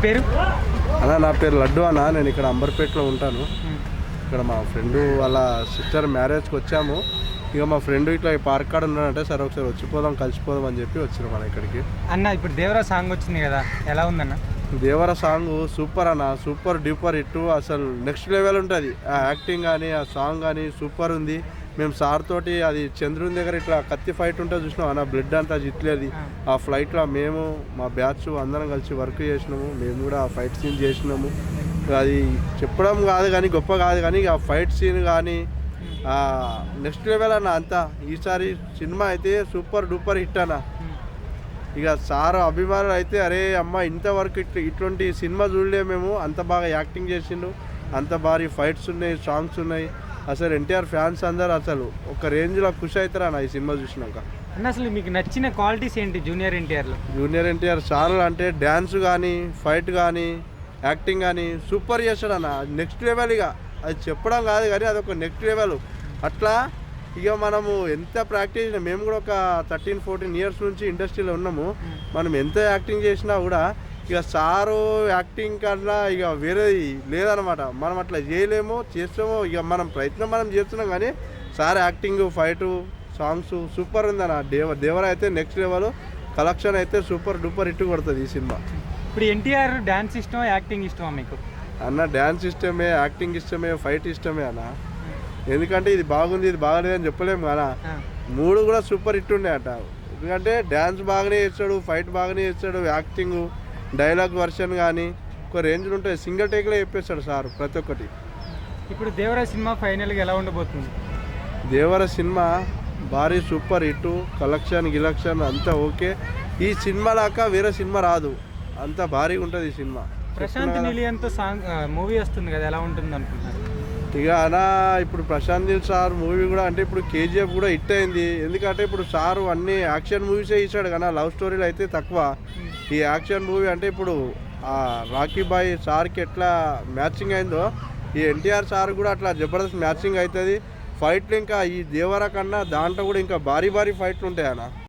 పేరు? అన్న నా పేరు లడ్డు అన్న. నేను ఇక్కడ అంబర్పేటలో ఉంటాను. ఇక్కడ మా ఫ్రెండ్ వాళ్ళ సిస్టర్ మ్యారేజ్కి వచ్చాము. ఇక మా ఫ్రెండ్ ఇట్లా ఈ పార్క్ కాడ ఉన్నాడంటే సరే ఒకసారి వచ్చిపోదాం కలిసిపోదాం అని చెప్పి వచ్చినాం మన ఇక్కడికి. అన్న ఇప్పుడు దేవరా సాంగ్ వచ్చింది కదా, ఎలా ఉందన్న? దేవర సాంగ్ సూపర్ అన్న, సూపర్ డూపర్ హిట్. అసలు నెక్స్ట్ లెవెల్ ఉంటుంది. ఆ యాక్టింగ్ కానీ ఆ సాంగ్ కానీ సూపర్ ఉంది. మేము సార్ తోటి అది చంద్రుని దగ్గర ఇట్లా కత్తి ఫైట్ ఉంటే చూసినాం అన్న, బ్లడ్ అంతా జిట్లేదు. ఆ ఫ్లైట్లో మేము మా బ్యాచ్ అందరం కలిసి వర్క్ చేసినాము. మేము కూడా ఆ ఫైట్ సీన్ చేసినాము. అది చెప్పడం కాదు కానీ గొప్ప కాదు కానీ ఆ ఫైట్ సీన్ కానీ నెక్స్ట్ లెవెల్ అన్న అంతా. ఈసారి సినిమా అయితే సూపర్ డూపర్ హిట్ అన్న. ఇక సార్ అభిమానులు అయితే అరే అమ్మ ఇంతవరకు ఇటువంటి సినిమా చూడలే మేము, అంత బాగా యాక్టింగ్ చేసిండు, అంత భారీ ఫైట్స్ ఉన్నాయి, సాంగ్స్ ఉన్నాయి. అసలు ఎన్టీఆర్ ఫ్యాన్స్ అందరు అసలు ఒక రేంజ్లో ఖుషి అవుతారా అన్న ఈ సినిమా చూసినాక. అన్న అసలు మీకు నచ్చిన క్వాలిటీస్ ఏంటి జూనియర్ ఎన్టీఆర్లో? జూనియర్ ఎన్టీఆర్ ఛానల్ అంటే డ్యాన్స్ కానీ ఫైట్ కానీ యాక్టింగ్ కానీ సూపర్ చేస్తాడు అన్న. Next level. ఇక అది చెప్పడం కాదు కానీ అదొక నెక్స్ట్ లెవెల్. అట్లా ఇక మనము ఎంత ప్రాక్టీస్ చేసినా, మేము కూడా ఒక 13-14 ఇయర్స్ నుంచి ఇండస్ట్రీలో ఉన్నాము. మనం ఎంత యాక్టింగ్ చేసినా కూడా ఇక సారు యాక్టింగ్ కన్నా ఇక వేరేది లేదనమాట. మనం అట్లా చేయలేము, చేస్తామో ఇక మనం ప్రయత్నం మనం చేస్తున్నాం కానీ sir acting fight songs super ఉందన్న. దేవర అయితే నెక్స్ట్ లెవెల్. కలెక్షన్ అయితే సూపర్ డూపర్ హిట్ కొడుతుంది ఈ సినిమా. ఇప్పుడు ఎన్టీఆర్ డ్యాన్స్ ఇష్టమా యాక్టింగ్ ఇష్టమా మీకు? అన్న డ్యాన్స్ ఇష్టమే, యాక్టింగ్ ఇష్టమే, ఫైట్ ఇష్టమే అన్న. ఎందుకంటే ఇది బాగుంది ఇది బాగలేదని చెప్పలేము కదా. మూడు కూడా సూపర్ హిట్ ఉండే అట. ఎందుకంటే డ్యాన్స్ బాగానే చేస్తాడు, ఫైట్ బాగానే చేస్తాడు, యాక్టింగ్ డైలాగ్ వర్షన్ కానీ ఒక రేంజ్లు ఉంటాయి. సింగిల్ టేక్లో చెప్పేస్తాడు సార్ ప్రతి ఒక్కటి. ఇప్పుడు దేవరా సినిమా ఫైనల్గా ఎలా ఉండబోతుంది? దేవర సినిమా భారీ సూపర్ హిట్. కలెక్షన్ గిలక్షన్ అంతా ఓకే. ఈ సినిమా లాగా వేరే సినిమా రాదు, అంత భారీగా ఉంటుంది ఈ సినిమా. ప్రశాంత్ నీలియన్తో సాంగ్ మూవీ వస్తుంది కదా, ఎలా ఉంటుంది అనుకుంటున్నారు? ఇక అనా ఇప్పుడు ప్రశాంత్ నీల్ సార్ మూవీ కూడా అంటే ఇప్పుడు కేజీఎఫ్ కూడా హిట్ అయింది. ఎందుకంటే ఇప్పుడు సారు అన్ని యాక్షన్ మూవీసే ఇచ్చాడు కదా, లవ్ స్టోరీలు అయితే తక్కువ. ఈ యాక్షన్ మూవీ అంటే ఇప్పుడు రాకీ బాయ్ సార్కి ఎట్లా మ్యాచింగ్ అయిందో ఈ ఎన్టీఆర్ సార్ కూడా అట్లా జబర్దస్త్ మ్యాచింగ్ అవుతుంది. ఫైట్లు ఇంకా ఈ దేవర కన్నా దాంట్లో కూడా ఇంకా భారీ భారీ ఫైట్లు ఉంటాయి అన్న.